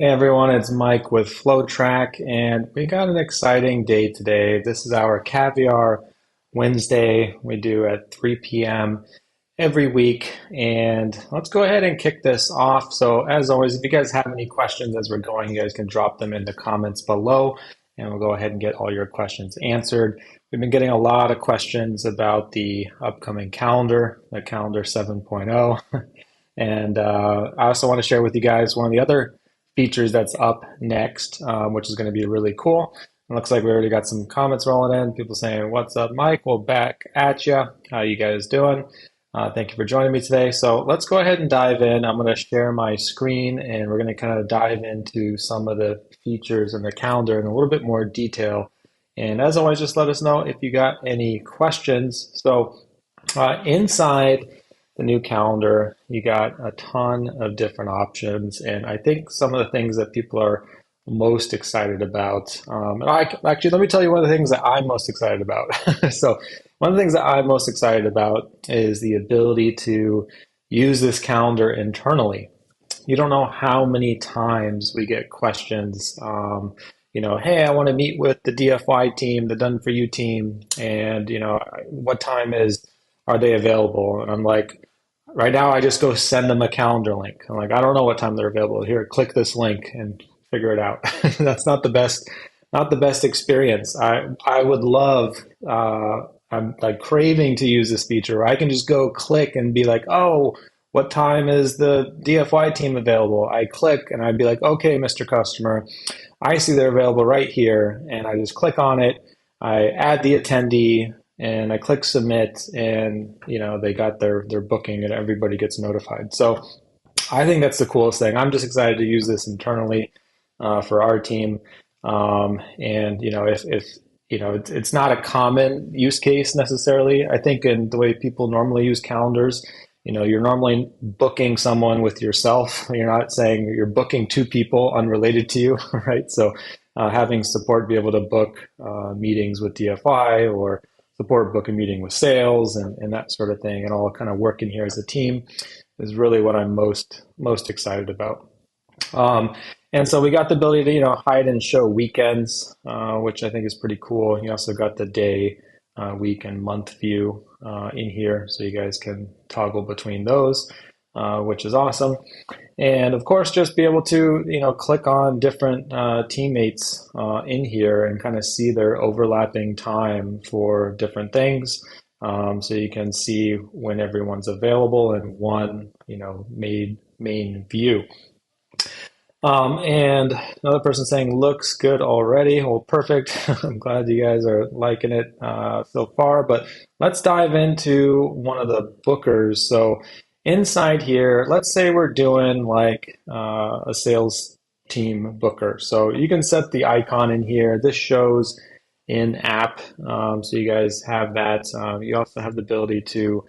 Hey everyone, it's Mike with Flow Track, and we got an exciting day today. This is our Caviar Wednesday we do at 3 p.m. every week, and let's go ahead and kick this off. So, as always, if you guys have any questions as we're going, you guys can drop them in the comments below, and we'll go ahead and get all your questions answered. We've been getting a lot of questions about the upcoming calendar, the calendar 7.0. And I also want to share with you guys one of the other features that's up next, which is going to be really cool. It looks like we already got some comments rolling in. People saying, "What's up, Mike? Well, back at you. How you guys doing? Thank you for joining me today." So let's go ahead and dive in. I'm going to share my screen, and we're going to kind of dive into some of the features in the calendar in a little bit more detail. And as always, just let us know if you got any questions. So inside the new calendar, you got a ton of different options, and I think some of the things that people are most excited about. Actually, let me tell you one of the things that I'm most excited about. So, one of the things that I'm most excited about is the ability to use this calendar internally. You don't know how many times we get questions. Hey, I want to meet with the DFY team, the Done For You team, and what time are they available? And I'm like, right now, I just go send them a calendar link. I'm like, I don't know what time they're available. Here, click this link and figure it out. That's not the best experience. I would love. I'm like craving to use this feature where I can just go click and be like, oh, what time is the DFY team available? I click and I'd be like, okay, Mr. Customer, I see they're available right here, and I just click on it. I add the attendee and I click submit, and they got their booking, and everybody gets notified. So I think that's the coolest thing. I'm just excited to use this internally for our team. And if it's not a common use case necessarily. I think in the way people normally use calendars, you're normally booking someone with yourself. You're not saying you're booking two people unrelated to you, right? So having support be able to book meetings with DFI or support book a meeting with sales and that sort of thing, and all kind of working here as a team is really what I'm most excited about. And so we got the ability to hide and show weekends, which I think is pretty cool. You also got the day, week, and month view in here, so you guys can toggle between those, which is awesome. And of course, just be able to click on different teammates in here and kind of see their overlapping time for different things. So you can see when everyone's available in one main view. And another person saying, looks good already. Well, perfect. I'm glad you guys are liking it so far, but let's dive into one of the bookers. So inside here, let's say we're doing like a sales team booker. So you can set the icon in here. This shows in app. So you guys have that. You also have the ability to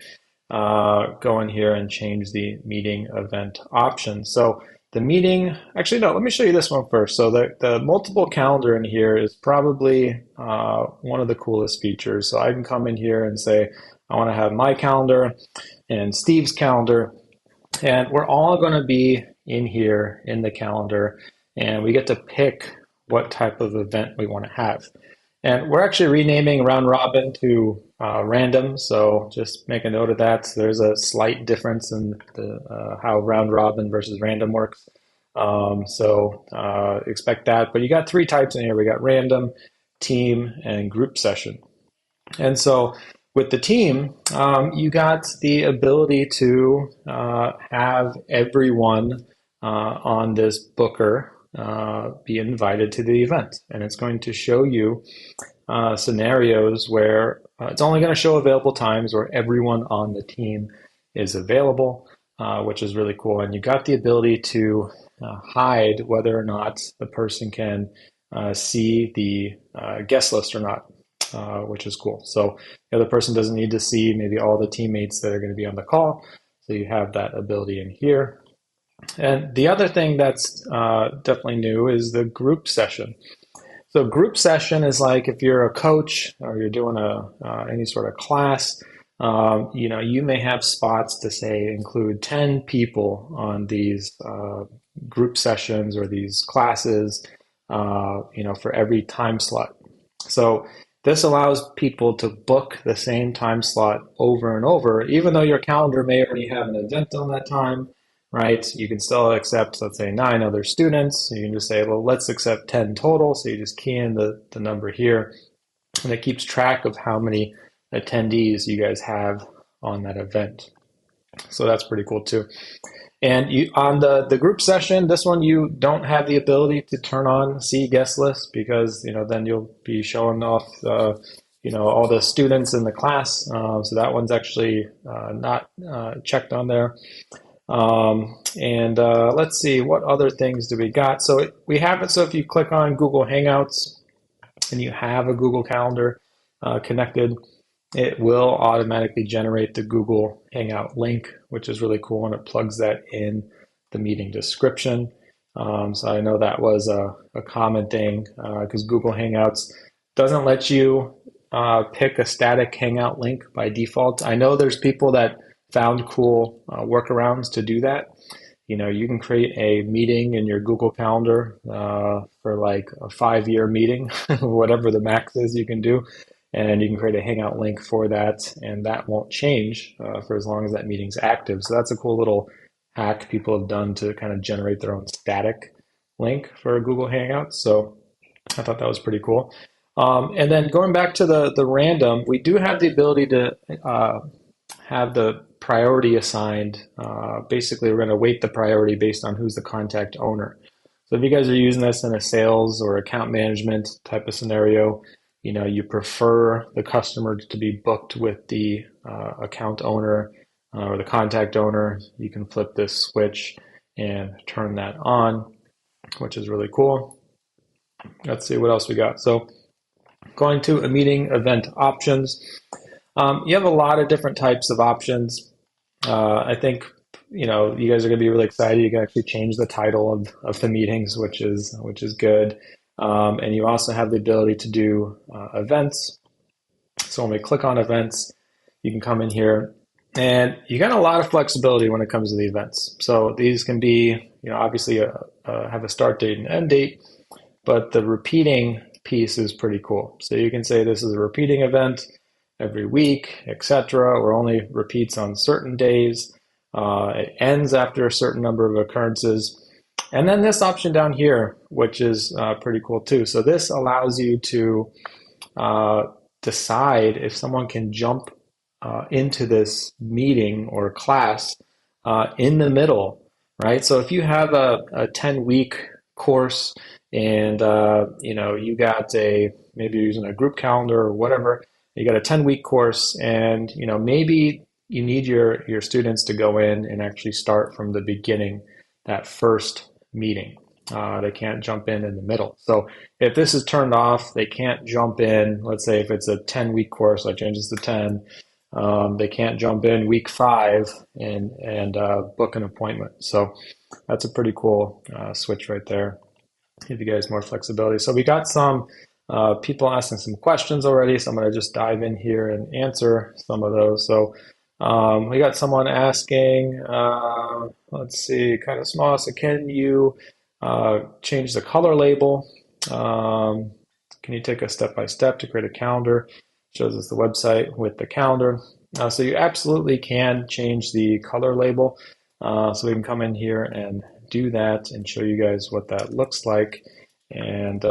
go in here and change the meeting event option. So the meeting, actually, no, let me show you this one first. So the multiple calendar in here is probably one of the coolest features. So I can come in here and say, I want to have my calendar and Steve's calendar, and we're all going to be in here in the calendar, and we get to pick what type of event we want to have. And we're actually renaming round robin to random, so just make a note of that. So there's a slight difference in the how round robin versus random works. So expect that. But you got three types in here. We got random, team, and group session. And so with the team, you got the ability to have everyone on this booker be invited to the event. And it's going to show you scenarios where it's only going to show available times where everyone on the team is available, which is really cool. And you got the ability to hide whether or not the person can see the guest list or not. Which is cool. So the other person doesn't need to see maybe all the teammates that are going to be on the call. So you have that ability in here. And the other thing that's definitely new is the group session. So group session is like if you're a coach or you're doing any sort of class, you may have spots to say include 10 people on these group sessions or these classes, for every time slot. So this allows people to book the same time slot over and over, even though your calendar may already have an event on that time, right? You can still accept, let's say, 9 other students. You can just say, well, let's accept 10 total. So you just key in the number here, and it keeps track of how many attendees you guys have on that event. So that's pretty cool too. And on the group session, this one you don't have the ability to turn on see guest list, because then you'll be showing off all the students in the class. So that one's actually not checked on there. Let's see, what other things do we got? So we have it. So if you click on Google Hangouts and you have a Google Calendar connected, it will automatically generate the Google Hangout link, which is really cool, and it plugs that in the meeting description. So I know that was a common thing, because Google Hangouts doesn't let you pick a static Hangout link by default. I know there's people that found cool workarounds to do that. You can create a meeting in your Google Calendar for like a 5-year meeting, whatever the max is you can do. And you can create a Hangout link for that, and that won't change for as long as that meeting's active. So that's a cool little hack people have done to kind of generate their own static link for Google Hangouts. So I thought that was pretty cool. And then going back to the random, we do have the ability to have the priority assigned. Basically, we're going to weight the priority based on who's the contact owner. So if you guys are using this in a sales or account management type of scenario, you prefer the customer to be booked with the account owner or the contact owner, you can flip this switch and turn that on, which is really cool. Let's see what else we got. So going to a meeting event options, you have a lot of different types of options. I think you guys are going to be really excited. You can actually change the title of the meetings, which is good. And you also have the ability to do events. So when we click on events, you can come in here, and you got a lot of flexibility when it comes to the events. So these can be, obviously have a start date and end date, but the repeating piece is pretty cool. So you can say this is a repeating event every week, etc., or only repeats on certain days. It ends after a certain number of occurrences. And then this option down here, which is pretty cool too. So this allows you to decide if someone can jump into this meeting or class in the middle, right? So if you have a 10-week course and you got maybe you're using a group calendar or whatever, you got a 10-week course, and maybe you need your students to go in and actually start from the beginning, that first meeting. They can't jump in the middle. So if this is turned off, they can't jump in. Let's say if it's a 10-week course, I change this to 10. They can't jump in week 5 and book an appointment. So that's a pretty cool switch right there. Give you guys more flexibility. So we got some people asking some questions already, so I'm going to just dive in here and answer some of those. So we got someone asking, let's see, kind of small. So can you change the color label? Can you take a step-by-step to create a calendar? Shows us the website with the calendar. So you absolutely can change the color label. So we can come in here and do that and show you guys what that looks like. And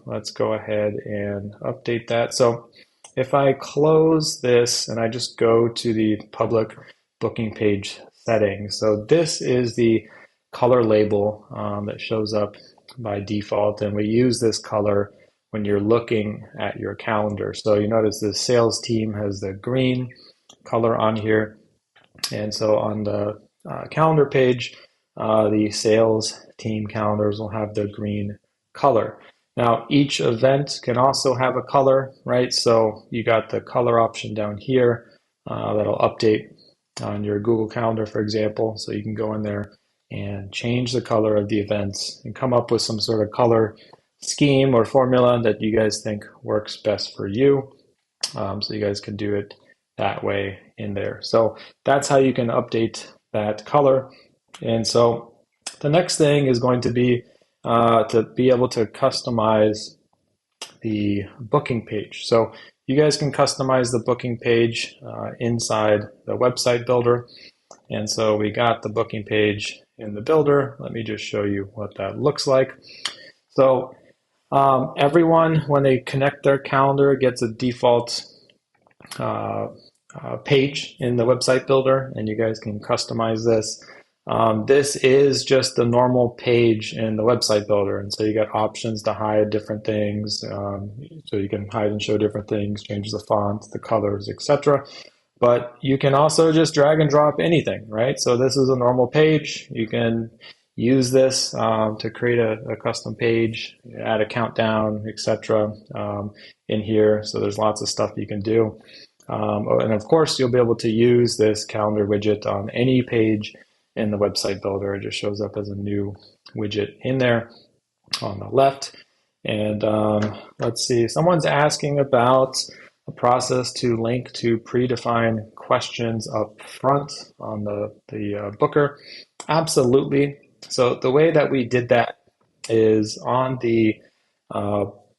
let's go ahead and update that. So if I close this and I just go to the public booking page settings, so this is the color label that shows up by default, and we use this color when you're looking at your calendar. So you notice the sales team has the green color on here, and so on the calendar page, the sales team calendars will have the green color. Now, each event can also have a color, right? So you got the color option down here that'll update on your Google Calendar, for example. So you can go in there and change the color of the events and come up with some sort of color scheme or formula that you guys think works best for you. So you guys can do it that way in there. So that's how you can update that color. And so The next thing is going to be able to customize the booking page. So you guys can customize the booking page inside the website builder. And so we got the booking page in the builder. Let me just show you what that looks like. So everyone, when they connect their calendar, gets a default page in the website builder, and you guys can customize this. This is just the normal page in the website builder, and so you got options to hide different things. So you can hide and show different things, change the font, the colors, etc. But you can also just drag and drop anything, right? So this is a normal page. You can use this to create a custom page, add a countdown, etc. In here. So there's lots of stuff you can do. And of course, you'll be able to use this calendar widget on any page in the website builder. It just shows up as a new widget in there on the left. And let's see, someone's asking about a process to link to predefined questions up front on the booker. Absolutely. So the way that we did that is on the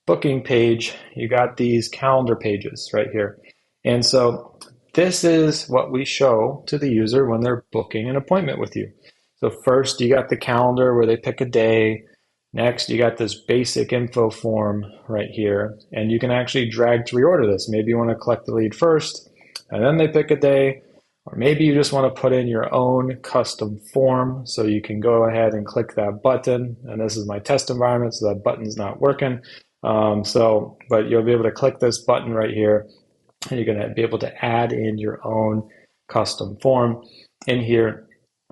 booking page, you got these calendar pages right here. And so this is what we show to the user when they're booking an appointment with you. So first you got the calendar where they pick a day. Next, you got this basic info form right here, and you can actually drag to reorder this. Maybe you want to collect the lead first, and then they pick a day, or maybe you just want to put in your own custom form, so you can go ahead and click that button. And this is my test environment, so that button's not working. But you'll be able to click this button right here, and you're going to be able to add in your own custom form in here.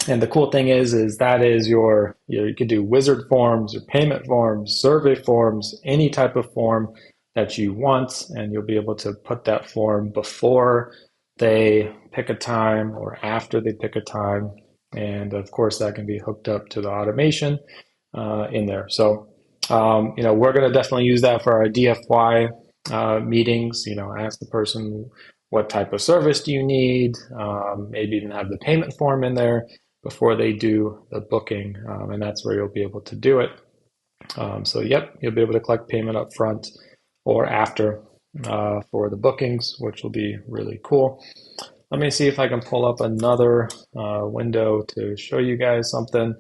And the cool thing is that is your, you can do wizard forms or payment forms, survey forms, any type of form that you want, and you'll be able to put that form before they pick a time or after they pick a time. And of course, that can be hooked up to the automation in there. So, we're going to definitely use that for our DFY meetings. Ask the person, what type of service do you need? Maybe even have the payment form in there before they do the booking, and that's where you'll be able to do it. You'll be able to collect payment up front or after for the bookings, which will be really cool. Let me see if I can pull up another window to show you guys something.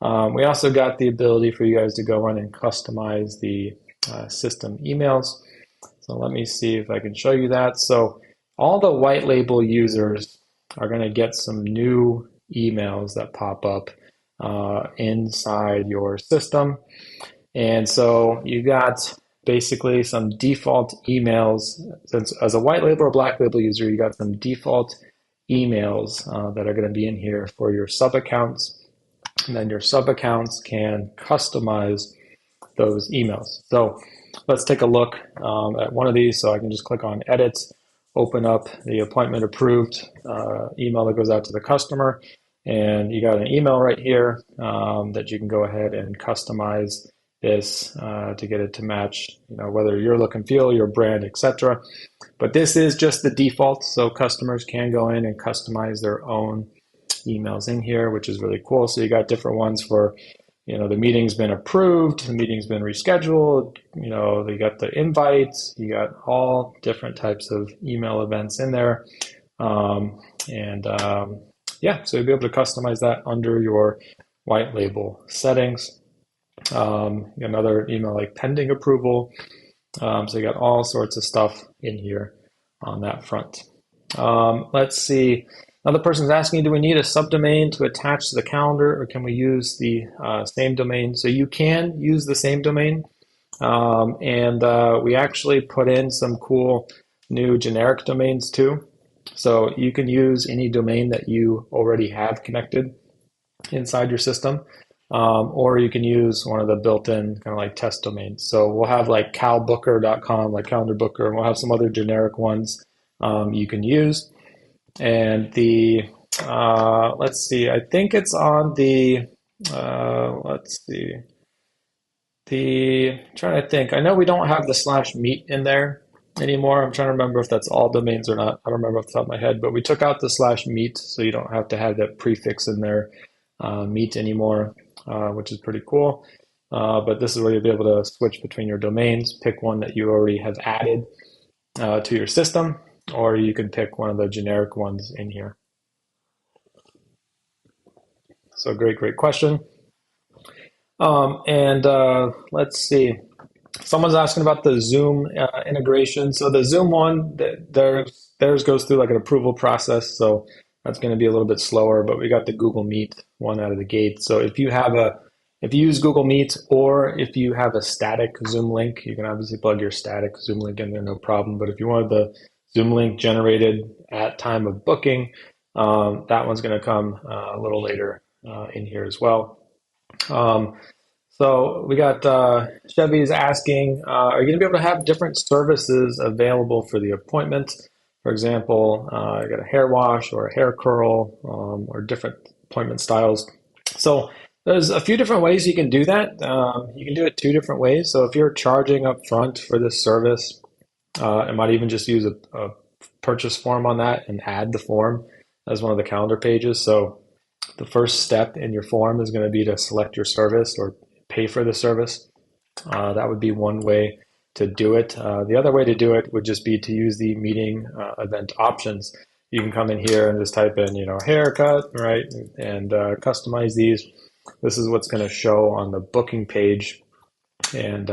We also got the ability for you guys to go in and customize the system emails. So let me see if I can show you that. So all the white label users are going to get some new emails that pop up inside your system. And so you got basically some default emails. Since as a white label or black label user, you got some default emails that are going to be in here for your sub accounts. And then your sub accounts can customize those emails. So let's take a look at one of these. So I can just click on edit, open up the appointment approved email that goes out to the customer. And you got an email right here that you can go ahead and customize this to get it to match, whether your look and feel, your brand, etc. But this is just the default, so customers can go in and customize their own emails in here, which is really cool. So you got different ones for, the meeting's been approved, the meeting's been rescheduled, you got the invites, you got all different types of email events in there. So you'll be able to customize that under your white label settings. Another email like pending approval. So you got all sorts of stuff in here on that front. Let's see. Another person's asking, do we need a subdomain to attach to the calendar, or can we use the same domain? So you can use the same domain. We actually put in some cool new generic domains too. So you can use any domain that you already have connected inside your system, or you can use one of the built-in kind of like test domains. So we'll have like calbooker.com, like calendar booker, and we'll have some other generic ones you can use. And the, let's see, I think it's on the, trying to think, I know we don't have the /meet in there anymore. I'm trying to remember if that's all domains or not. I don't remember off the top of my head, but we took out the /meet, so you don't have to have that prefix in there, meet anymore. which is pretty cool. But this is where you'll be able to switch between your domains, pick one that you already have added to your system, or you can pick one of the generic ones in here. So great question. Let's see. Someone's asking about the Zoom integration. So the Zoom one, theirs goes through like an approval process. So that's going to be a little bit slower, but we got the Google Meet one out of the gate. So if you use Google Meet, or if you have a static Zoom link, you can obviously plug your static Zoom link in there, no problem. But if you wanted the Zoom link generated at time of booking, that one's going to come a little later in here as well. So we got Chevy's asking, are you going to be able to have different services available for the appointment? For example, you got a hair wash or a hair curl, or different appointment styles. So there's a few different ways you can do that. You can do it two different ways. So if you're charging up front for this service, I might even just use a purchase form on that and add the form as one of the calendar pages. So the first step in your form is going to be to select your service or pay for the service. That would be one way to do it. The other way to do it would just be to use the meeting event options. You can come in here and just type in, haircut, right, and customize these. This is what's going to show on the booking page, and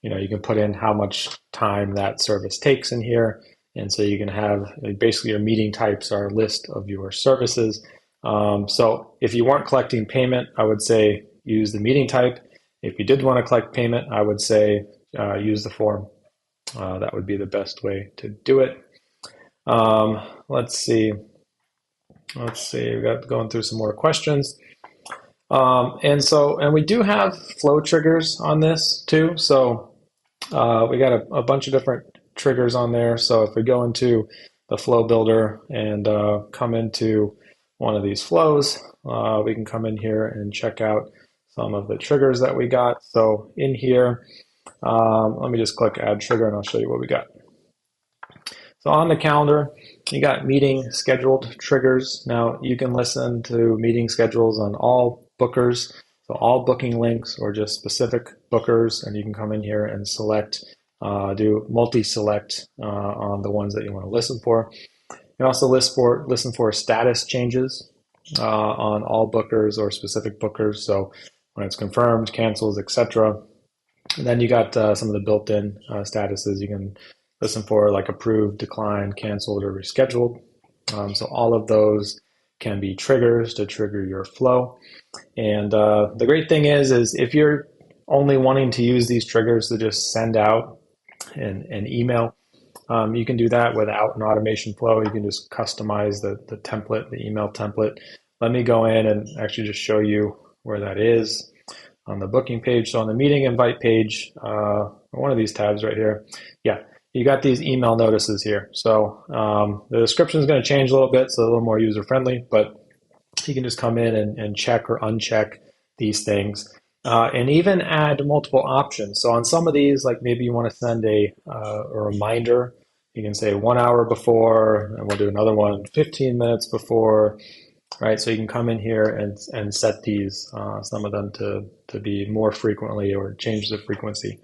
you can put in how much time that service takes in here, and so you can have basically your meeting types are a list of your services. So if you weren't collecting payment, I would say use the meeting type. If you did want to collect payment, I would say use the form. That would be the best way to do it. Let's see. We got going through some more questions. And we do have flow triggers on this too. So we got a bunch of different triggers on there. So if we go into the flow builder and come into one of these flows, we can come in here and check out some of the triggers that we got. So in here, let me just click add trigger and I'll show you what we got. So on the calendar, you got meeting scheduled triggers. Now you can listen to meeting schedules on all bookers, so all booking links or just specific bookers, and you can come in here and select, do multi-select on the ones that you want to listen for. You can also listen for status changes on all bookers or specific bookers, so when it's confirmed, cancels, etc. And then you got some of the built-in statuses you can listen for, like approved, declined, canceled, or rescheduled. So all of those can be triggers to trigger your flow. And the great thing is if you're only wanting to use these triggers to just send out an email, you can do that without an automation flow. You can just customize the template, the email template. Let me go in and actually just show you where that is on the booking page. So on the meeting invite page, one of these tabs right here, yeah, you got these email notices here. So the description is going to change a little bit, so a little more user friendly, but you can just come in and check or uncheck these things, and even add multiple options. So on some of these, like maybe you want to send a reminder, you can say 1 hour before, and we'll do another one 15 minutes before, right? So you can come in here and set these, some of them to be more frequently, or change the frequency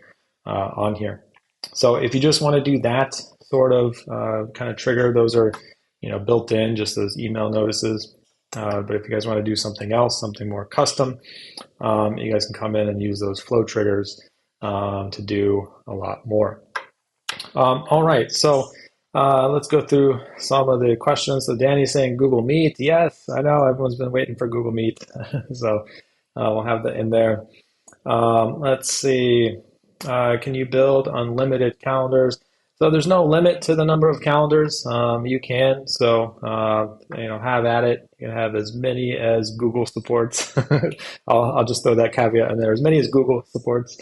on here. So if you just want to do that sort of kind of trigger, those are built in, just those email notices. But if you guys want to do something else, something more custom, you guys can come in and use those flow triggers to do a lot more. All right, so let's go through some of the questions. So Danny's saying Google Meet. Yes, I know everyone's been waiting for Google Meet. So we'll have that in there. Let's see. Can you build unlimited calendars? So there's no limit to the number of calendars. You can, so have at it. You can have as many as Google supports. I'll just throw that caveat in there. As many as Google supports.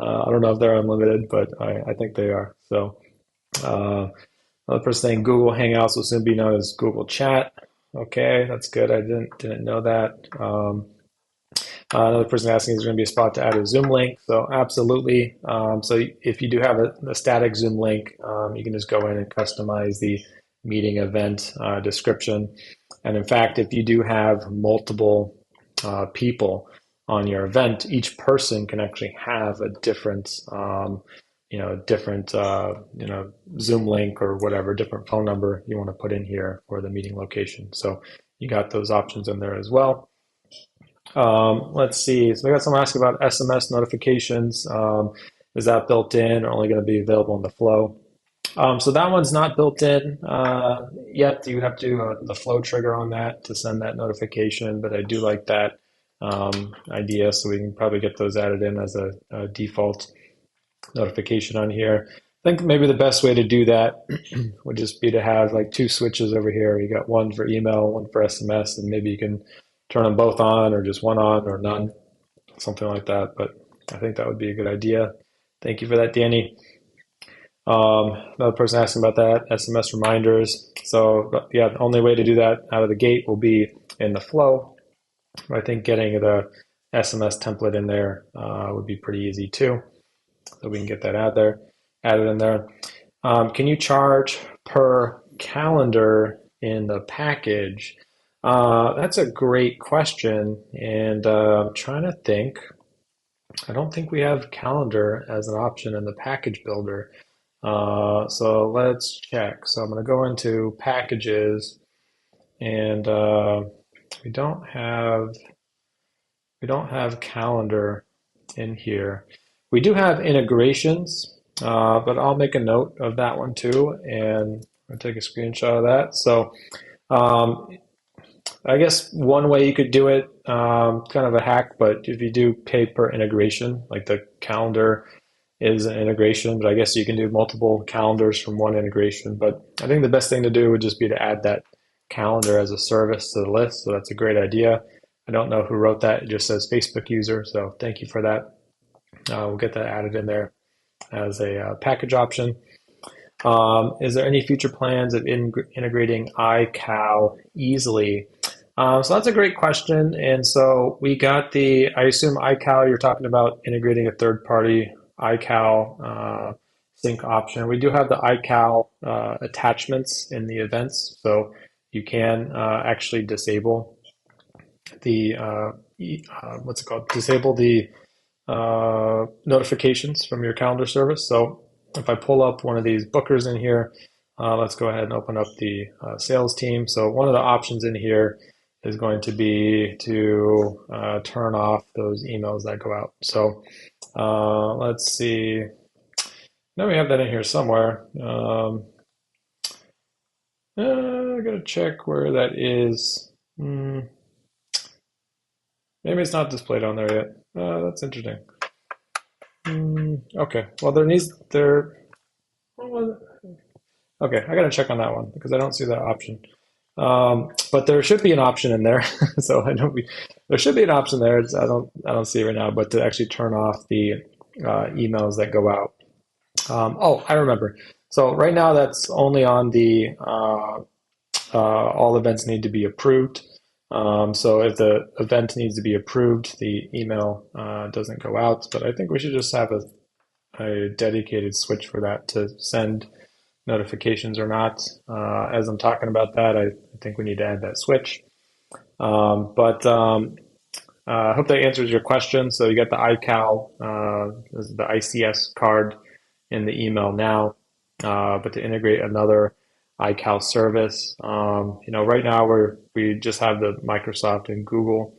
I don't know if they're unlimited, but I think they are. So another person saying Google Hangouts will soon be known as Google Chat. Okay, that's good. I didn't know that. Another person asking, is there going to be a spot to add a Zoom link? So absolutely. So if you do have a static Zoom link, you can just go in and customize the meeting event description. And in fact, if you do have multiple people on your event, each person can actually have a different, Zoom link or whatever, different phone number you want to put in here for the meeting location. So you got those options in there as well. Let's see. So we got someone asking about SMS notifications. Is that built in or only going to be available in the flow? So that one's not built in yet. You would have to do the flow trigger on that to send that notification, but I do like that idea, so we can probably get those added in as a default notification on here. I think maybe the best way to do that would just be to have like two switches over here. You got one for email, one for SMS, and maybe you can turn them both on or just one on or none, something like that. But I think that would be a good idea. Thank you for that, Danny. Another person asking about that, SMS reminders. So yeah, the only way to do that out of the gate will be in the flow. I think getting the SMS template in there would be pretty easy too. So we can get that added in there. Can you charge per calendar in the package? That's a great question, and I'm trying to think. I don't think we have calendar as an option in the package builder. So let's check. So I'm going to go into packages, and we don't have calendar in here. We do have integrations, but I'll make a note of that one too, and I'll take a screenshot of that. So I guess one way you could do it, kind of a hack, but if you do pay per integration, like the calendar is an integration, but I guess you can do multiple calendars from one integration. But I think the best thing to do would just be to add that calendar as a service to the list. So that's a great idea. I don't know who wrote that. It just says Facebook user. So thank you for that. We'll get that added in there as a package option. Is there any future plans of integrating iCal easily? So that's a great question. And so we got I assume iCal, you're talking about integrating a third-party iCal sync option. We do have the iCal attachments in the events. So you can actually disable the, what's it called? Disable the notifications from your calendar service. So if I pull up one of these bookers in here, let's go ahead and open up the sales team. So one of the options in here is going to be to turn off those emails that go out. So let's see. Now we have that in here somewhere. I gotta check where that is. Maybe it's not displayed on there yet. That's interesting. Okay, well okay, I gotta check on that one because I don't see that option. But there should be an option in there. So there should be an option there. I don't see it right now, but to actually turn off the emails that go out. Oh, I remember. So right now that's only on the all events need to be approved. So if the event needs to be approved, the email doesn't go out. But I think we should just have a dedicated switch for that to send notifications or not. As I'm talking about that, I think we need to add that switch. I hope that answers your question. So you got the iCal, the ICS card in the email now, but to integrate another iCal service, right now we just have the Microsoft and Google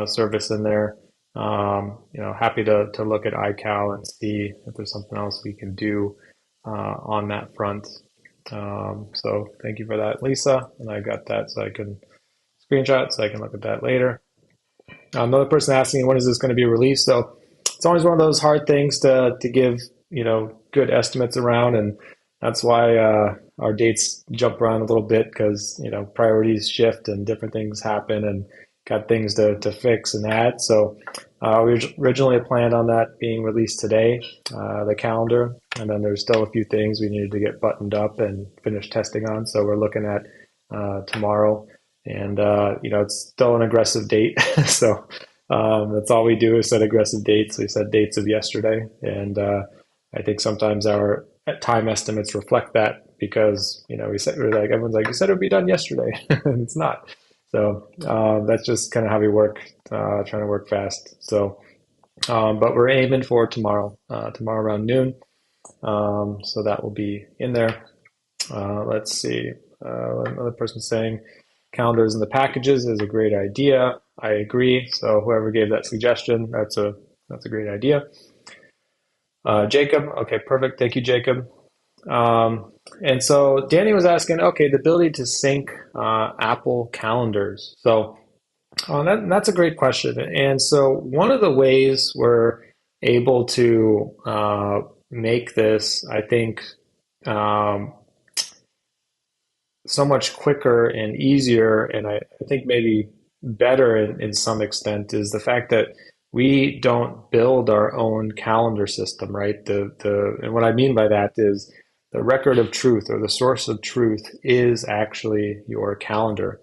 service in there. Happy to look at iCal and see if there's something else we can do on that front. So thank you for that, Lisa. And I got that so I can screenshot so I can look at that later. Another person asking, when is this going to be released? So it's always one of those hard things to give, good estimates around. And that's why our dates jump around a little bit because, priorities shift and different things happen and got things to fix and add. So we originally planned on that being released today, the calendar, and then there's still a few things we needed to get buttoned up and finish testing on. So we're looking at tomorrow, and it's still an aggressive date. So that's all we do is set aggressive dates. We set dates of yesterday, and I think sometimes our time estimates reflect that because everyone's like, you said it would be done yesterday, and it's not. So that's just kind of how we work trying to work fast. So, but we're aiming for tomorrow, tomorrow around noon. So that will be in there. Let's see. Another person saying calendars in the packages is a great idea. I agree. So whoever gave that suggestion, that's a great idea. Jacob, okay, perfect. Thank you, Jacob. And so Danny was asking, okay, the ability to sync Apple calendars. So that's a great question. And so one of the ways we're able to make this, I think, um, so much quicker and easier, and I think maybe better in some extent, is the fact that we don't build our own calendar system, right? And what I mean by that is the record of truth or the source of truth is actually your calendar.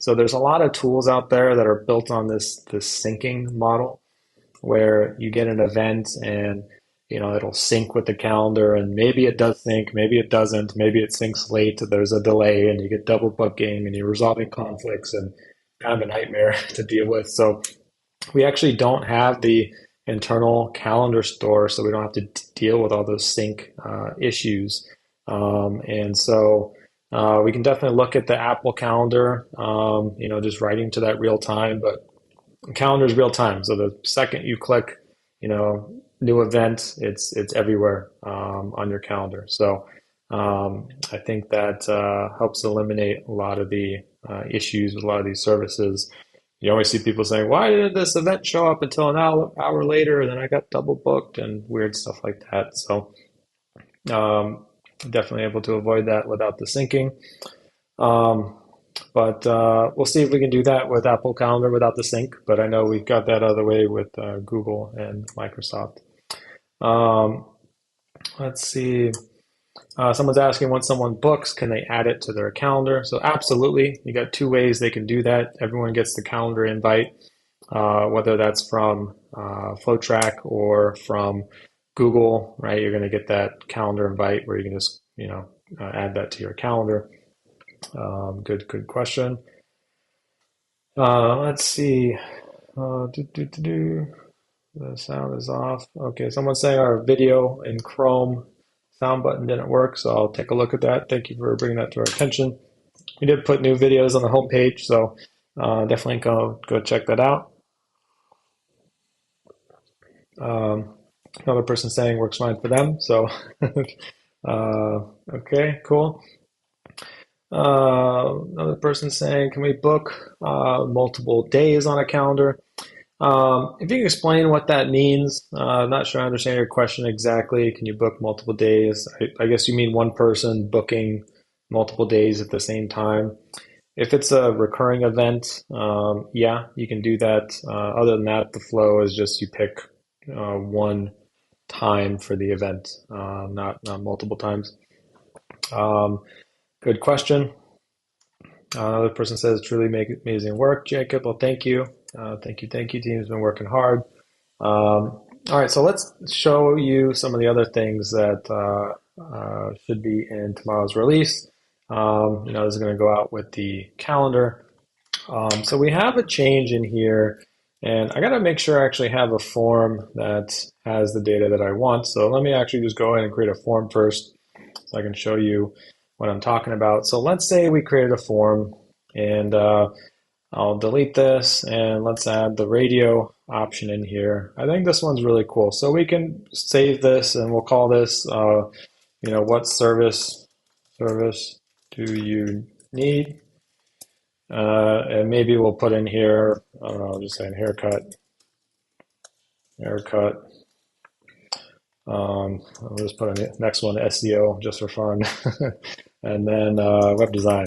So there's a lot of tools out there that are built on this syncing model where you get an event and it'll sync with the calendar, and maybe it does sync, maybe it doesn't, maybe it syncs late, there's a delay and you get double booking and you're resolving conflicts and kind of a nightmare to deal with. So we actually don't have the internal calendar store, so we don't have to deal with all those sync issues. And so we can definitely look at the Apple calendar, just writing to that real time, but calendar is real time. So the second you click, new event, it's everywhere on your calendar. So I think that helps eliminate a lot of the issues with a lot of these services. You always see people saying, why didn't this event show up until an hour later? And then I got double booked and weird stuff like that. So definitely able to avoid that without the syncing. But we'll see if we can do that with Apple Calendar without the sync. But I know we've got that other way with Google and Microsoft. Let's see. Someone's asking, when someone books, can they add it to their calendar? So absolutely. You got two ways they can do that. Everyone gets the calendar invite, whether that's from FlowTrack or from Google, right? You're going to get that calendar invite where you can just, add that to your calendar. Good question. Let's see. The sound is off. Okay, someone's saying our video in Chrome sound button didn't work, so I'll take a look at that. Thank you for bringing that to our attention. We did put new videos on the homepage, so definitely go check that out. Another person saying works fine for them, so okay, cool. Another person saying, can we book multiple days on a calendar? If you can explain what that means, I'm not sure I understand your question exactly. Can you book multiple days? I guess you mean one person booking multiple days at the same time. If it's a recurring event, yeah, you can do that. Other than that, the flow is just you pick one time for the event, not multiple times. Good question. Another person says, truly amazing work, Jacob. Well, thank you. Thank you. Team's been working hard. All right, so let's show you some of the other things that should be in tomorrow's release. This is going to go out with the calendar. So we have a change in here, and I got to make sure I actually have a form that has the data that I want. So let me actually just go ahead and create a form first so I can show you what I'm talking about. So let's say we created a form, and I'll delete this, and let's add the radio option in here. I think this one's really cool. So we can save this, and we'll call this, what service do you need? And maybe we'll put in here, I don't know, just saying haircut. I'll just put in the next one, SEO, just for fun. And then web design.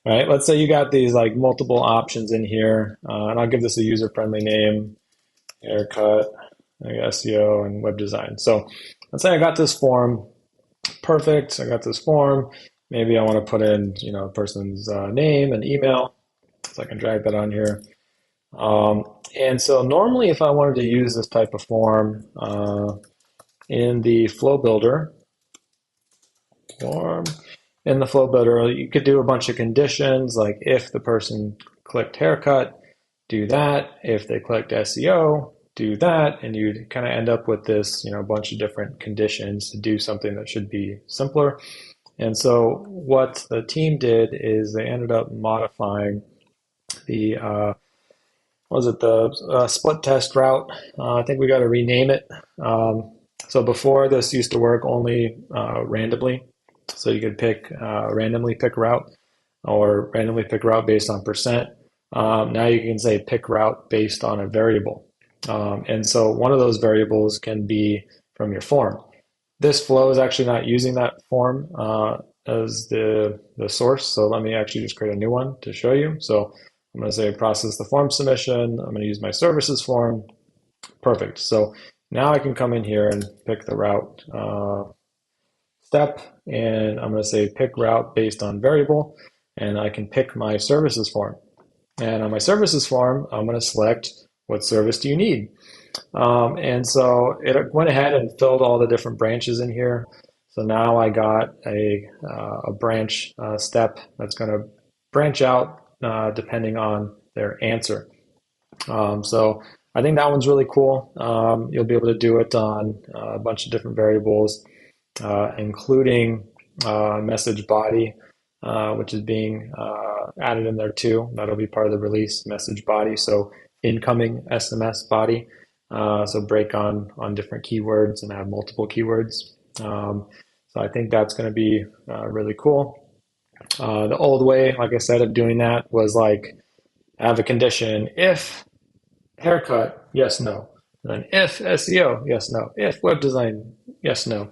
All right, let's say you got these like multiple options in here, and I'll give this a user-friendly name, haircut, SEO, and web design. So let's say I got this form. Perfect, I got this form. Maybe I want to put in, a person's name and email, so I can drag that on here. And so normally if I wanted to use this type of form in the Flow Builder form, in the Flow Builder, you could do a bunch of conditions, like if the person clicked haircut, do that. If they clicked SEO, do that. And you kind of end up with this, bunch of different conditions to do something that should be simpler. And so what the team did is they ended up modifying the was it the split test route? I think we got to rename it. So before, this used to work only randomly. So you could randomly pick a route, or randomly pick a route based on percent. Now you can say pick route based on a variable. And so one of those variables can be from your form. This flow is actually not using that form as the source. So let me actually just create a new one to show you. So I'm going to say process the form submission. I'm going to use my services form. Perfect. So now I can come in here and pick the route step, and I'm going to say pick route based on variable, and I can pick my services form. And on my services form, I'm going to select what service do you need. And so it went ahead and filled all the different branches in here. So now I got a branch step that's going to branch out depending on their answer. So I think that one's really cool. You'll be able to do it on a bunch of different variables, including message body, which is being added in there too. That'll be part of the release, message body. So incoming SMS body. So break on different keywords and have multiple keywords. So I think that's going to be really cool. The old way, like I said, of doing that was like have a condition: if haircut, yes, no. And then if SEO, yes, no. If web design, yes, no.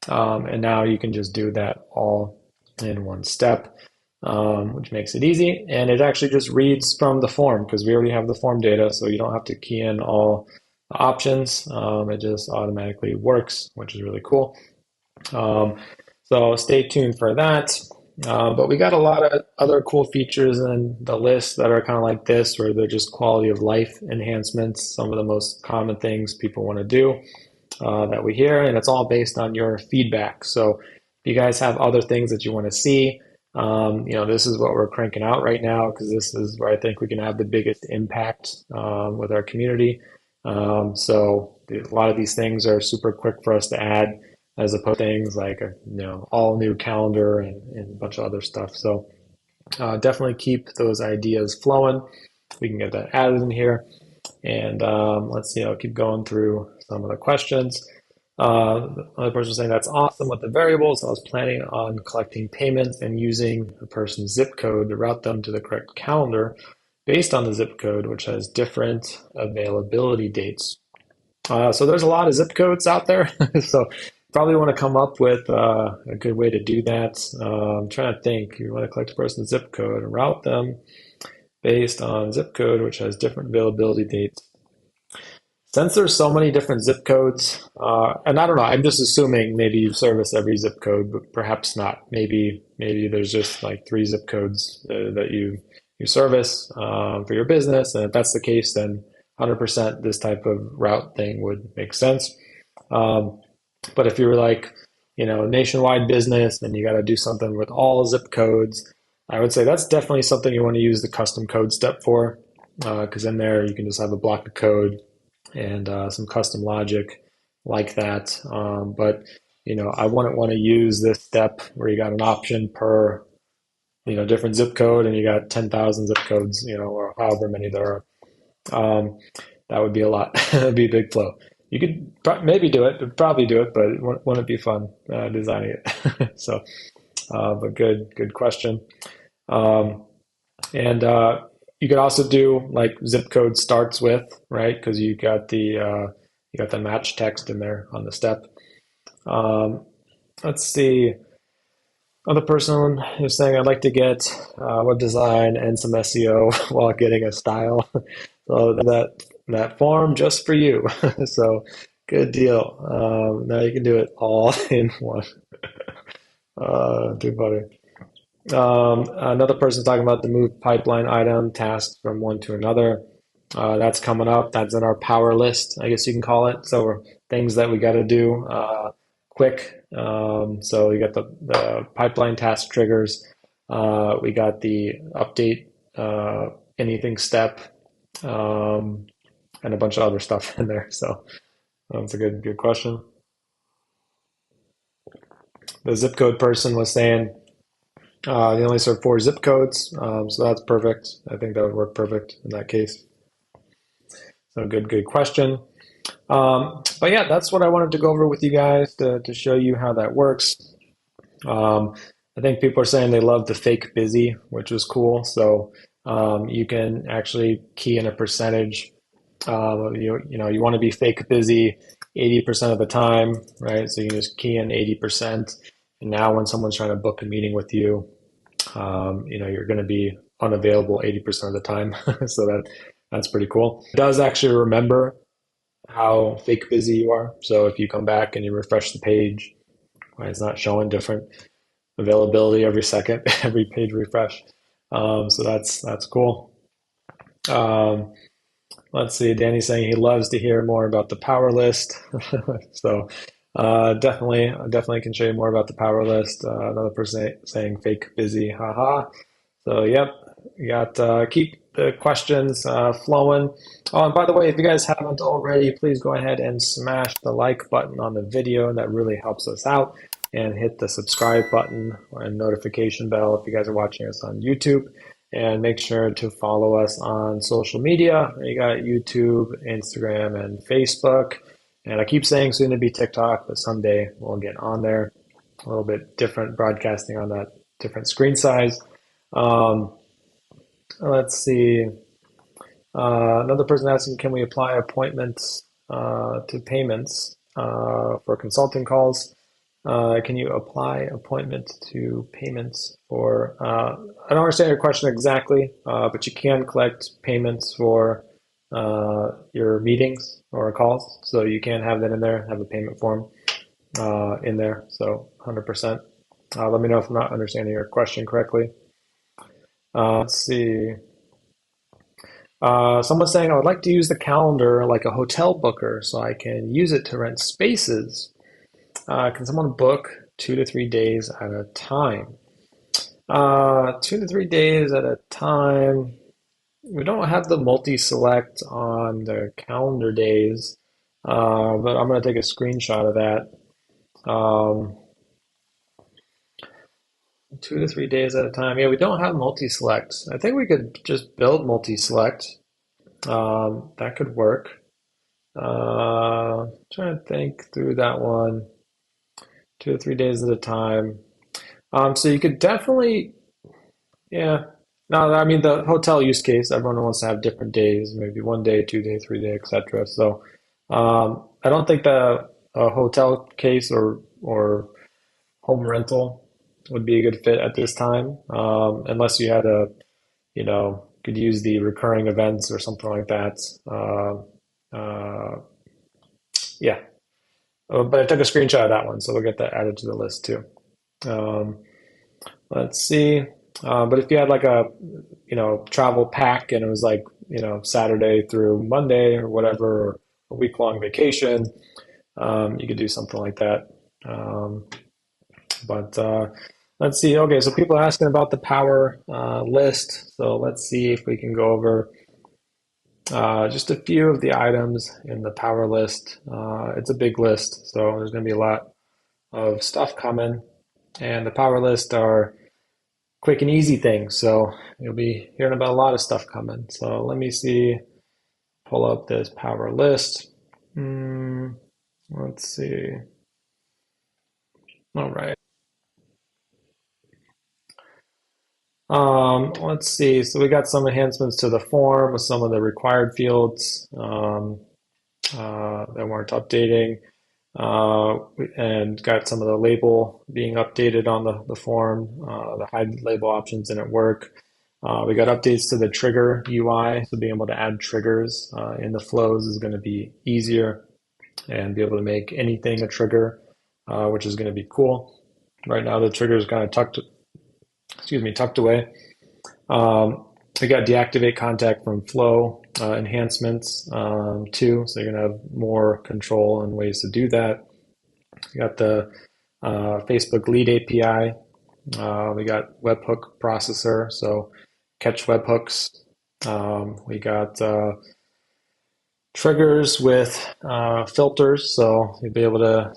And now you can just do that all in one step, which makes it easy. And it actually just reads from the form because we already have the form data, so you don't have to key in all the options. It just automatically works, which is really cool. So stay tuned for that. But we got a lot of other cool features in the list that are kind of like this, where they're just quality of life enhancements, some of the most common things people want to do that we hear, and it's all based on your feedback. So if you guys have other things that you want to see, this is what we're cranking out right now, because this is where I think we can have the biggest impact with our community. So a lot of these things are super quick for us to add, as opposed to things like all new calendar and a bunch of other stuff. So definitely keep those ideas flowing. We can get that added in here. And let's see, I'll keep going through some of the questions. Another person was saying, that's awesome with the variables. I was planning on collecting payments and using the person's zip code to route them to the correct calendar based on the zip code, which has different availability dates. So there's a lot of zip codes out there. So probably want to come up with a good way to do that. I'm trying to think. You want to collect a person's zip code and route them based on zip code, which has different availability dates. Since there's so many different zip codes, and I don't know, I'm just assuming maybe you service every zip code, but perhaps not. Maybe there's just like 3 zip codes that you service for your business, and if that's the case, then 100% this type of route thing would make sense. But if you're like, nationwide business, then you got to do something with all zip codes. I would say that's definitely something you want to use the custom code step for, because in there you can just have a block of code and some custom logic like that. But I wouldn't want to use this step where you got an option per different zip code, and you got 10,000 zip codes, or however many there are. That would be a lot. It'd be a big flow. You could maybe do it, probably do it, but it wouldn't be fun designing it. So, but good question. And you could also do like zip code starts with, right? Because you got the match text in there on the step. Let's see. Another person is saying, I'd like to get web design and some SEO while getting a style. So that form just for you. So good deal. Now you can do it all in one. Too funny. Another person's talking about the move pipeline item tasks from one to another. That's coming up. That's in our power list, I guess you can call it. So things that we got to do quick. So we got the pipeline task triggers. We got the update anything step. um, and a bunch of other stuff in there. So that's a good question. The zip code person was saying they only serve 4 zip codes, so that's perfect. I think that would work perfect in that case. So good question. But yeah, that's what I wanted to go over with you guys to show you how that works. Um, I think people are saying they love the fake busy, which was cool. So you can actually key in a percentage. You want to be fake busy 80% of the time, right? So you can just key in 80%. And now when someone's trying to book a meeting with you, you're going to be unavailable 80% of the time. So that's pretty cool. It does actually remember how fake busy you are. So if you come back and you refresh the page, right, it's not showing different availability every second, every page refresh. So that's cool. Um, let's see. Danny's saying he loves to hear more about the power list. So definitely can show you more about the power list. Another person saying fake busy, haha. So yep, you got keep the questions flowing. Oh, and by the way, if you guys haven't already, please go ahead and smash the like button on the video. That really helps us out. And hit the subscribe button and notification bell if you guys are watching us on YouTube. And make sure to follow us on social media. You got YouTube, Instagram, and Facebook. And I keep saying soon to be TikTok, but someday we'll get on there. A little bit different broadcasting on that different screen size. Um, let's see. Another person asking, can we apply appointments to payments for consulting calls? Can you apply appointment to payments for, I don't understand your question exactly, but you can collect payments for your meetings or calls. So you can have that in there, have a payment form in there. So 100%. Let me know if I'm not understanding your question correctly. Let's see. Someone's saying, I would like to use the calendar like a hotel booker so I can use it to rent spaces. Can someone book 2 to 3 days at a time? 2 to 3 days at a time. We don't have the multi-select on the calendar days, but I'm going to take a screenshot of that. Um, 2 to 3 days at a time. Yeah, we don't have multi-select. I think we could just build multi-select. That could work. Trying to think through that one. 2 to 3 days at a time. So you could definitely, yeah. No, I mean the hotel use case, everyone wants to have different days, maybe 1 day, 2 day, 3 day, etc. So I don't think the hotel case or home rental would be a good fit at this time, unless you had could use the recurring events or something like that. Yeah, but I took a screenshot of that one, so we'll get that added to the list too. Um, let's see. But if you had like a, travel pack and it was like, Saturday through Monday or whatever, or a week-long vacation, you could do something like that. But let's see. Okay, so people are asking about the power list. So let's see if we can go over just a few of the items in the power list. It's a big list, so there's going to be a lot of stuff coming. And the power list are quick and easy things. So you'll be hearing about a lot of stuff coming. So let me see, pull up this power list. Let's see. All right. Let's see. So we got some enhancements to the form with some of the required fields that weren't updating. And got some of the label being updated on the form. The hide label options didn't work. We got updates to the trigger UI, so being able to add triggers in the flows is going to be easier and be able to make anything a trigger, which is going to be cool. Right now, the trigger is kind of tucked away. We got deactivate contact from flow enhancements too, so you're going to have more control and ways to do that. We got the Facebook lead API. We got webhook processor, so catch webhooks We got triggers with filters, so you'll be able to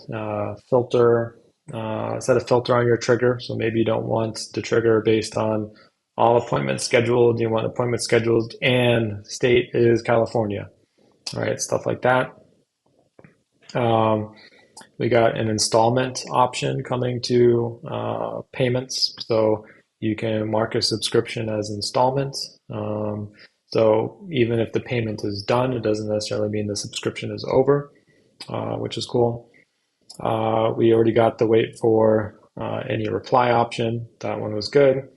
set a filter on your trigger. So maybe you don't want the trigger based on all appointments scheduled. You want appointments scheduled and state is California, all right? Stuff like that. We got an installment option coming to payments, so you can mark a subscription as installments. So even if the payment is done, it doesn't necessarily mean the subscription is over, which is cool. We already got the wait for any reply option. That one was good.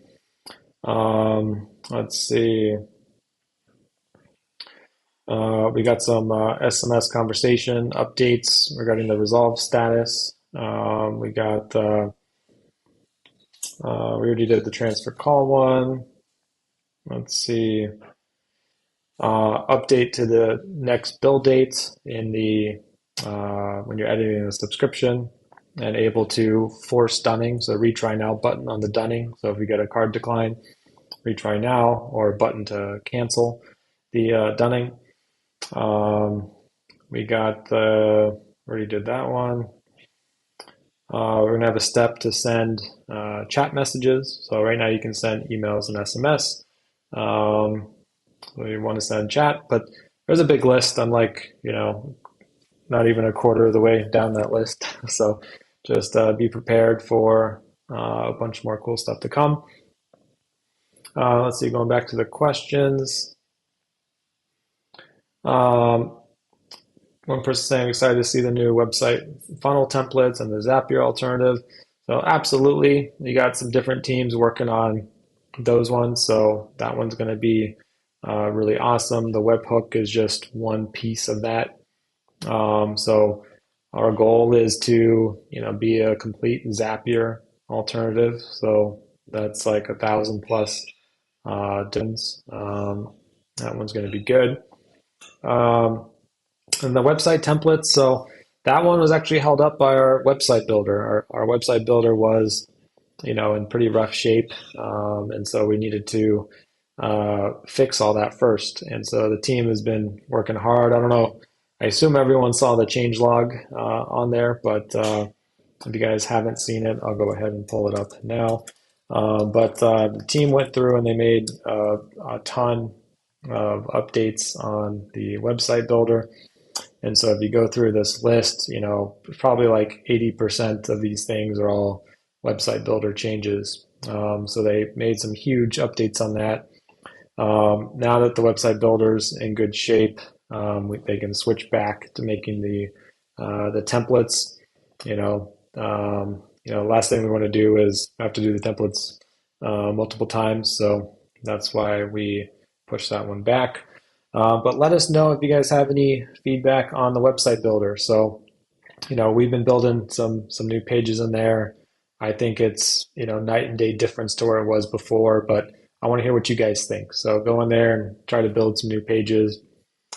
Let's see. We got some SMS conversation updates regarding the resolve status. We already did the transfer call one. Let's see. Update to the next bill date in the when you're editing the subscription, and able to force dunning. So retry now button on the dunning. So if we get a card decline, retry now, or a button to cancel the dunning. We got already did that one. We're gonna have a step to send chat messages. So right now you can send emails and SMS. So you want to send chat, but there's a big list. I'm like, not even a quarter of the way down that list. So just be prepared for a bunch more cool stuff to come. Let's see, going back to the questions. One person saying excited to see the new website funnel templates and the Zapier alternative. So absolutely, you got some different teams working on those ones. So that one's going to be really awesome. The webhook is just one piece of that. So our goal is to, be a complete Zapier alternative. So that's like 1,000 plus DIMs. That one's going to be good. And the website templates, so that one was actually held up by our website builder. Our website builder was, in pretty rough shape, and so we needed to fix all that first. And so the team has been working hard. I don't know. I assume everyone saw the changelog on there, but if you guys haven't seen it, I'll go ahead and pull it up now. But the team went through and they made a ton of updates on the website builder. And so if you go through this list, probably like 80% of these things are all website builder changes. So they made some huge updates on that. Now that the website builder's in good shape, they can switch back to making the templates. Last thing we want to do is have to do the templates multiple times. So that's why we push that one back. But let us know if you guys have any feedback on the website builder. So, we've been building some new pages in there. I think it's, night and day difference to where it was before, but I want to hear what you guys think. So go in there and try to build some new pages.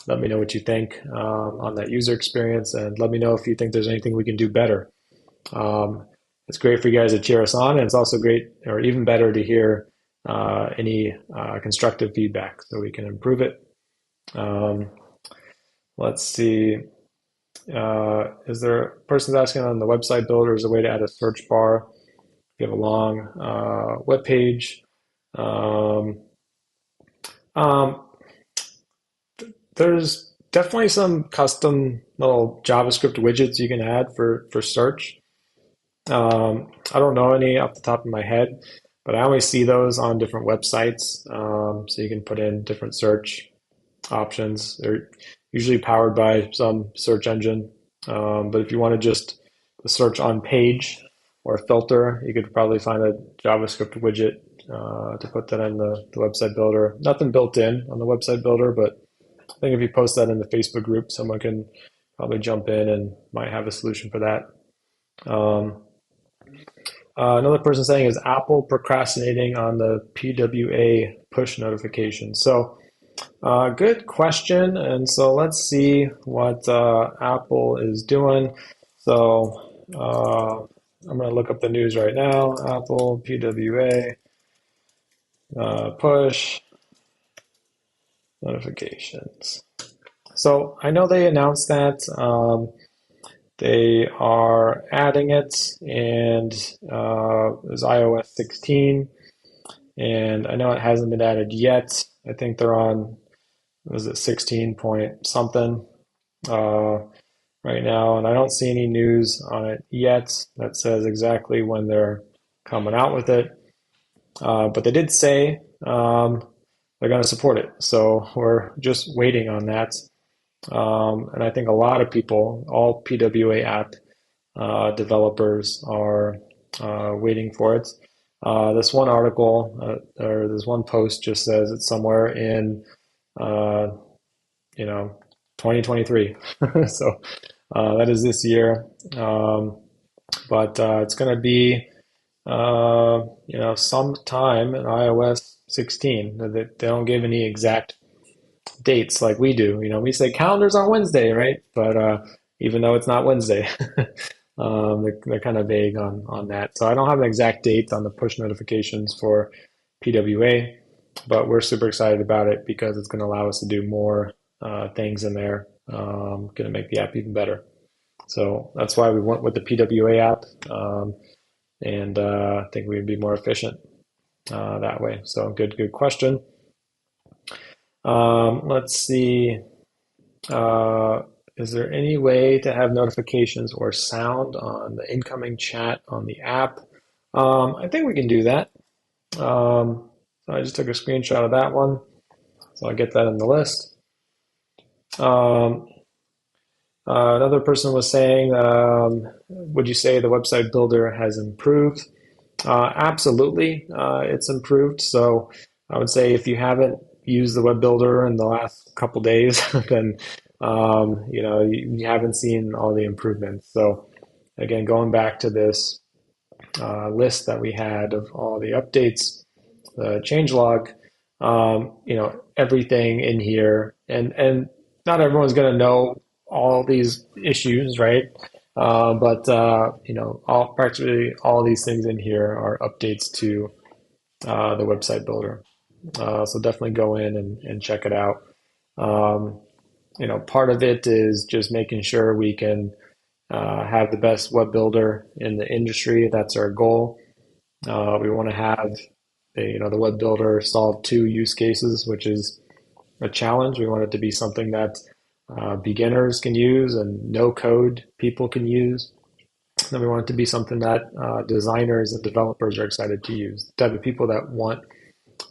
Let me know what you think on that user experience, and let me know if you think there's anything we can do better. It's great for you guys to cheer us on, and it's also great, or even better, to hear any constructive feedback so we can improve it. Let's see. Is there a person's asking on the website builder is a way to add a search bar if you have a long web page? There's definitely some custom little JavaScript widgets you can add for search. I don't know any off the top of my head, but I always see those on different websites. So you can put in different search options. They're usually powered by some search engine. But if you want to just search on page or filter, you could probably find a JavaScript widget to put that in the website builder. Nothing built in on the website builder, but I think if you post that in the Facebook group, someone can probably jump in and might have a solution for that. Another person saying, is Apple procrastinating on the PWA push notification? So good question. And so let's see what Apple is doing. So I'm going to look up the news right now. Apple PWA push. notifications. So I know they announced that they are adding it, and it was iOS 16, and I know it hasn't been added yet. I think they're on, was it 16 point something uh, right now, and I don't see any news on it yet that says exactly when they're coming out with it. But they did say they're going to support it, so we're just waiting on that. And I think a lot of people, all PWA app developers, are waiting for it. This one article or this one post just says it's somewhere in uh, 2023. So that is this year. But it's going to be sometime in iOS 16. They don't give any exact dates like we do. We say calendars on Wednesday, right? But even though it's not Wednesday, they're kind of vague on that. So I don't have an exact date on the push notifications for PWA, but we're super excited about it because it's going to allow us to do more things in there. Going to make the app even better. So that's why we went with the PWA app, and I think we'd be more efficient that way. So good question. Let's see. Is there any way to have notifications or sound on the incoming chat on the app? I think we can do that. So I just took a screenshot of that one. So I'll get that in the list. Another person was saying, would you say the website builder has improved? Absolutely, it's improved. So I would say if you haven't used the web builder in the last couple days, then you haven't seen all the improvements. So again, going back to this list that we had of all the updates, the changelog, everything in here, and not everyone's going to know all these issues, right? But practically all these things in here are updates to the website builder. So definitely go in and check it out. Part of it is just making sure we can have the best web builder in the industry. That's our goal. We want to have the web builder solve two use cases, which is a challenge. We want it to be something that beginners can use and no code people can use. Then we want it to be something that designers and developers are excited to use. The type of people that want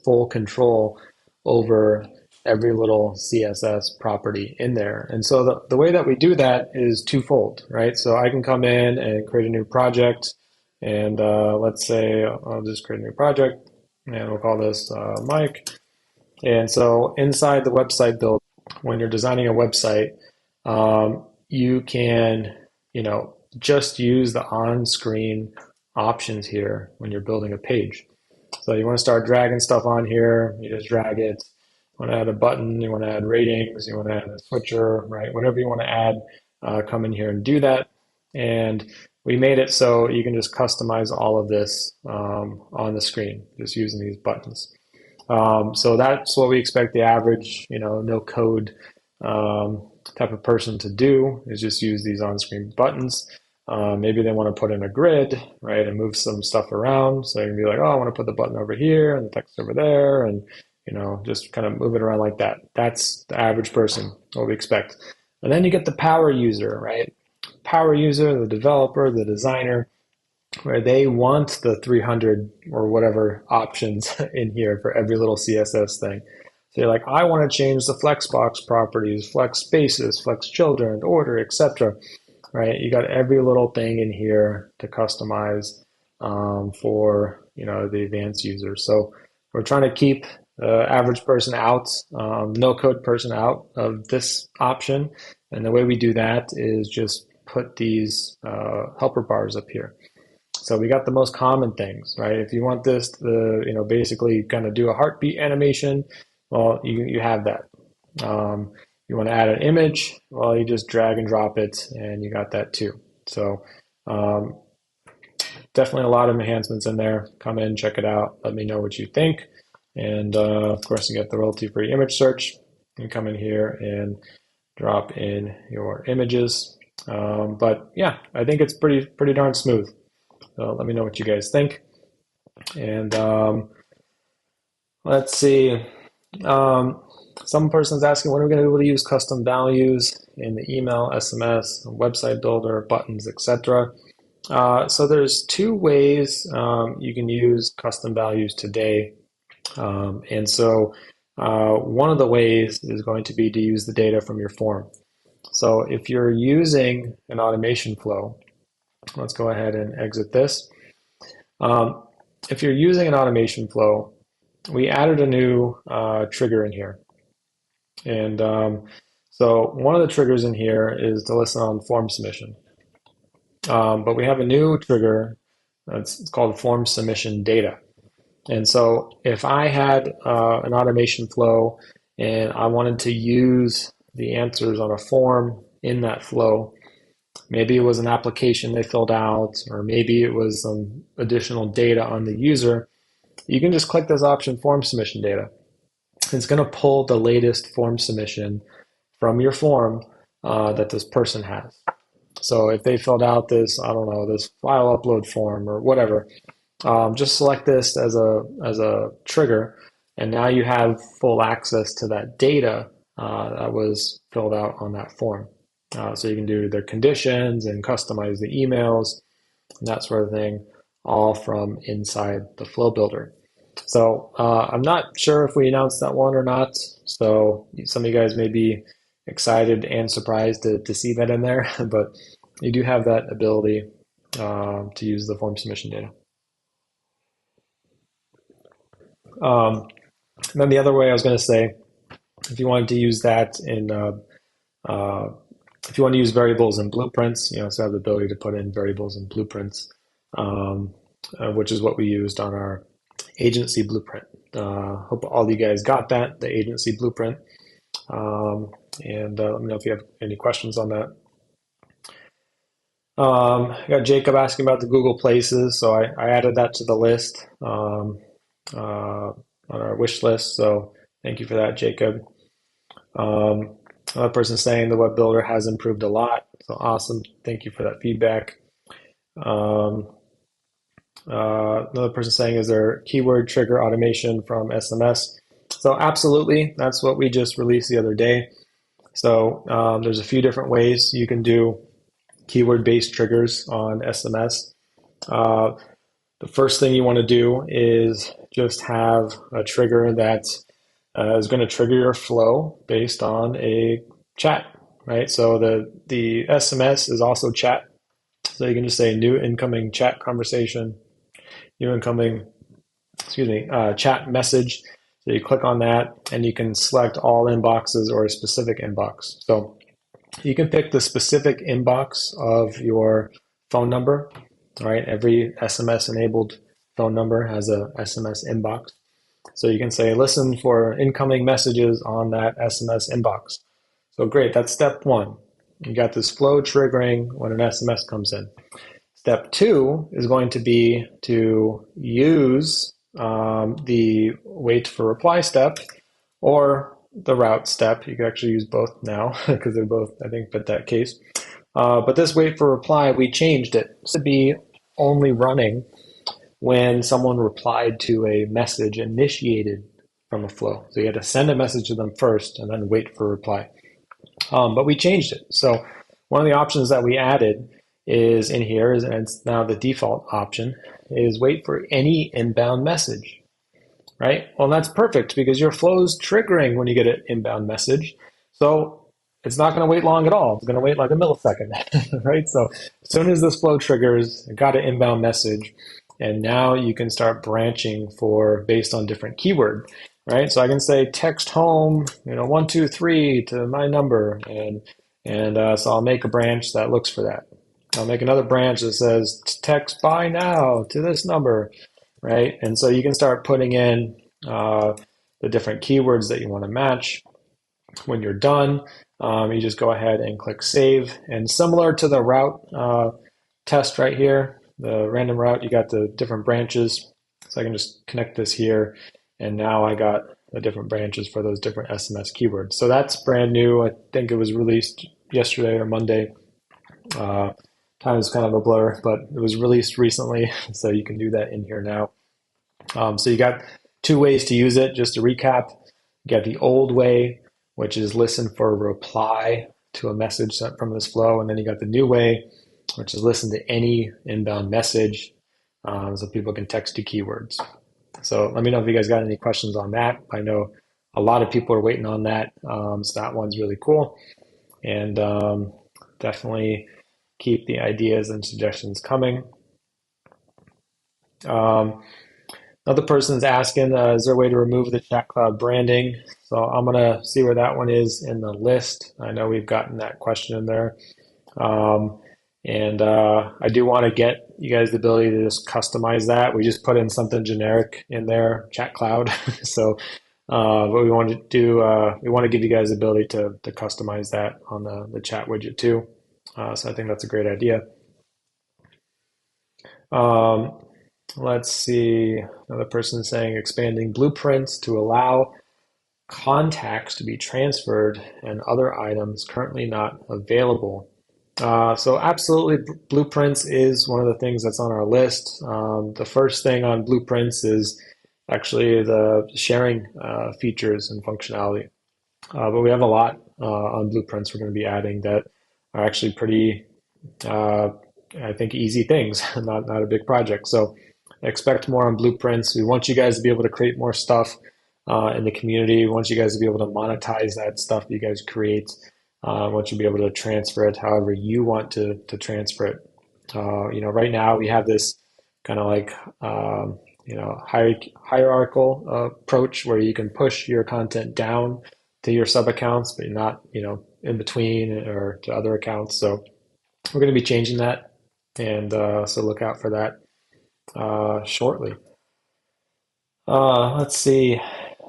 full control over every little CSS property in there. And so the way that we do that is twofold, right? So I can come in and create a new project, and let's say I'll just create a new project, and we'll call this Mike. And so inside the website build, when you're designing a website, you can, just use the on-screen options here when you're building a page. So you want to start dragging stuff on here, you just drag it. You want to add a button, you want to add ratings, you want to add a switcher, right? Whatever you want to add, come in here and do that. And we made it so you can just customize all of this on the screen, just using these buttons. So that's what we expect the average, no code type of person to do, is just use these on-screen buttons. Maybe they want to put in a grid, right, and move some stuff around. So you can be like, oh, I want to put the button over here and the text over there, and just kind of move it around like that. That's the average person, what we expect. And then you get the power user, right? Power user, the developer, the designer, where they want the 300 or whatever options in here for every little CSS thing. So you're like, I want to change the flexbox properties, flex spaces, flex children, order, etc. Right? You got every little thing in here to customize for the advanced users. So we're trying to keep the average person out, no code person out of this option. And the way we do that is just put these helper bars up here. So we got the most common things, right? If you want this to, basically kind of do a heartbeat animation, well, you have that. You want to add an image, well, you just drag and drop it, and you got that too. So definitely a lot of enhancements in there. Come in, check it out. Let me know what you think. And of course, you get the royalty-free image search. You can come in here and drop in your images. But yeah, I think it's pretty darn smooth. So let me know what you guys think. And let's see. Some person's asking, when are we going to be able to use custom values in the email, SMS, website builder, buttons, etc.? So there's two ways you can use custom values today. And so one of the ways is going to be to use the data from your form. So if you're using an automation flow, let's go ahead and exit this. If you're using an automation flow, we added a new trigger in here. And so one of the triggers in here is to listen on form submission. But we have a new trigger it's called form submission data. And so if I had an automation flow and I wanted to use the answers on a form in that flow, maybe it was an application they filled out, or maybe it was some additional data on the user, you can just click this option, form submission data. It's going to pull the latest form submission from your form that this person has. So if they filled out this, I don't know, this file upload form or whatever, just select this as a trigger, and now you have full access to that data that was filled out on that form. So you can do their conditions and customize the emails and that sort of thing, all from inside the Flow Builder. So I'm not sure if we announced that one or not. So some of you guys may be excited and surprised to see that in there, but you do have that ability to use the form submission data. And then the other way I was going to say, if you wanted to use that in, if you want to use variables and blueprints, you also have the ability to put in variables and blueprints, which is what we used on our agency blueprint. Hope all of you guys got that, the agency blueprint. And let me know if you have any questions on that. I got Jacob asking about the Google Places, so I added that to the list on our wish list. So thank you for that, Jacob. Another person saying the web builder has improved a lot. So awesome. Thank you for that feedback. Another person saying, is there keyword trigger automation from SMS? So absolutely. That's what we just released the other day. So there's a few different ways you can do keyword-based triggers on SMS. The first thing you want to do is just have a trigger that is going to trigger your flow based on a chat, right? So the SMS is also chat. So you can just say new incoming chat conversation, new incoming, chat message. So you click on that and you can select all inboxes or a specific inbox. So you can pick the specific inbox of your phone number, right? Every SMS enabled phone number has a SMS inbox. So you can say, listen for incoming messages on that SMS inbox. So great, that's step one. You got this flow triggering when an SMS comes in. Step two is going to be to use the wait for reply step or the route step. You can actually use both now because they both, I think, fit that case. But this wait for reply, we changed it to be only running when someone replied to a message initiated from a flow. So you had to send a message to them first and then wait for reply. But we changed it. So one of the options that we added is in here, and it's now the default option, is wait for any inbound message. Right? Well, that's perfect because your flow is triggering when you get an inbound message. So it's not going to wait long at all. It's going to wait like a millisecond, right? So as soon as this flow triggers, it got an inbound message, and now you can start branching for based on different keyword, right? So I can say text home, 123 to my number, and so I'll make a branch that looks for that. I'll make another branch that says text buy now to this number. Right? And so you can start putting in the different keywords that you want to match. When you're done, you just go ahead and click save. And similar to the route test right here, the random route, you got the different branches. So I can just connect this here. And now I got the different branches for those different SMS keywords. So that's brand new. I think it was released yesterday or Monday. Time is kind of a blur, but it was released recently, so you can do that in here now. So you got two ways to use it. Just to recap, you got the old way, which is listen for a reply to a message sent from this flow, and then you got the new way, which is listen to any inbound message, so people can text you keywords. So let me know if you guys got any questions on that. I know a lot of people are waiting on that, so that one's really cool, and definitely keep the ideas and suggestions coming. Another person's asking, is there a way to remove the chat cloud branding? So I'm going to see where that one is in the list. I know we've gotten that question in there. I do want to get you guys the ability to just customize that. We just put in something generic in there, chat cloud. So what we want to do, we want to give you guys the ability to customize that on the chat widget too. So I think that's a great idea. Let's see, another person saying expanding blueprints to allow contacts to be transferred and other items currently not available. So absolutely, blueprints is one of the things that's on our list. The first thing on blueprints is actually the sharing features and functionality. But we have a lot on blueprints we're going to be adding that are actually pretty, I think, easy things, not a big project. So expect more on blueprints. We want you guys to be able to create more stuff in the community. We want you guys to be able to monetize that stuff you guys create. We want you to be able to transfer it however you want to transfer it. Right now we have this kind of like, hierarchical approach where you can push your content down to your sub accounts, but not, in between or to other accounts. So we're going to be changing that, and so look out for that shortly. Let's see.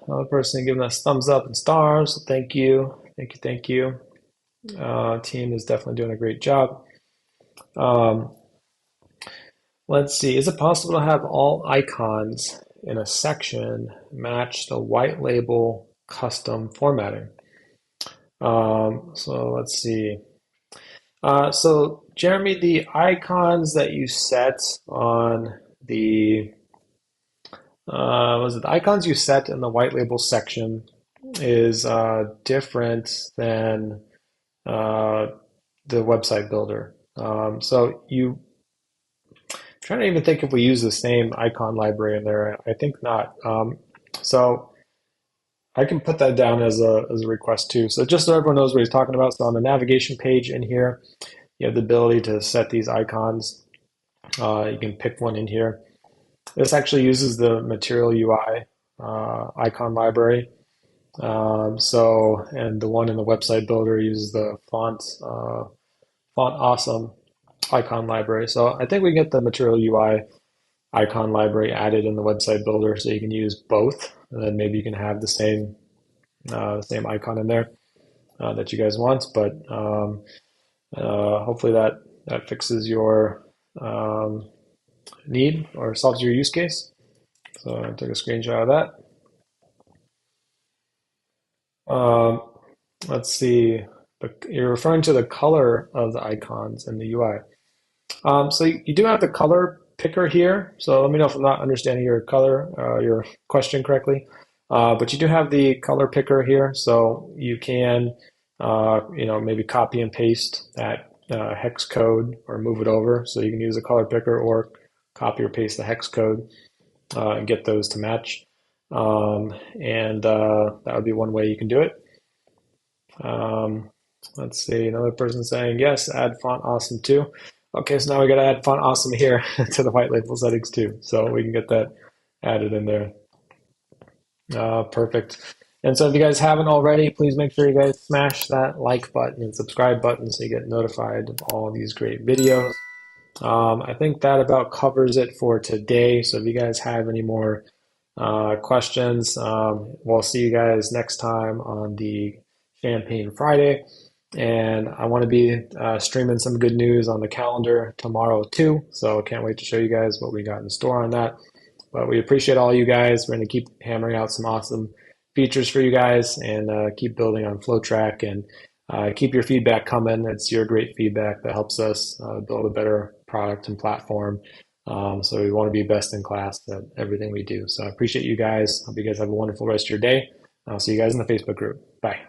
Another person giving us thumbs up and stars. So thank you. Team is definitely doing a great job. Let's see. Is it possible to have all icons in a section match the white label custom formatting? So let's see. So Jeremy, the icons that you set on the the icons you set in the white label section is different than the website builder. So I'm trying to even think if we use the same icon library in there. I think not. So I can put that down as a request too. So just so everyone knows what he's talking about. So on the navigation page in here, you have the ability to set these icons. You can pick one in here. This actually uses the Material UI icon library. And the one in the website builder uses the font awesome icon library. So I think we get the Material UI icon library added in the website builder, so you can use both, and then maybe you can have the same icon in there that you guys want. But hopefully that fixes your need or solves your use case. So I took a screenshot of that. Let's see. You're referring to the color of the icons in the UI. So you do have the color picker here. So let me know if I'm not understanding your question correctly. But you do have the color picker here. So you can, maybe copy and paste that hex code or move it over. So you can use a color picker or copy or paste the hex code and get those to match. That would be one way you can do it. Let's see, another person saying, yes, add font awesome too. Okay, so now we got to add font awesome here to the white label settings too. So we can get that added in there. Perfect. And so if you guys haven't already, please make sure you guys smash that like button and subscribe button so you get notified of all these great videos. I think that about covers it for today. So if you guys have any more questions, we'll see you guys next time on the Champagne Friday. And I want to be streaming some good news on the calendar tomorrow too. So I can't wait to show you guys what we got in store on that. But we appreciate all you guys. We're going to keep hammering out some awesome features for you guys, and keep building on FlowTrack, and keep your feedback coming. It's your great feedback that helps us build a better product and platform. So we want to be best in class at everything we do. So I appreciate you guys. Hope you guys have a wonderful rest of your day. I'll see you guys in the Facebook group. Bye.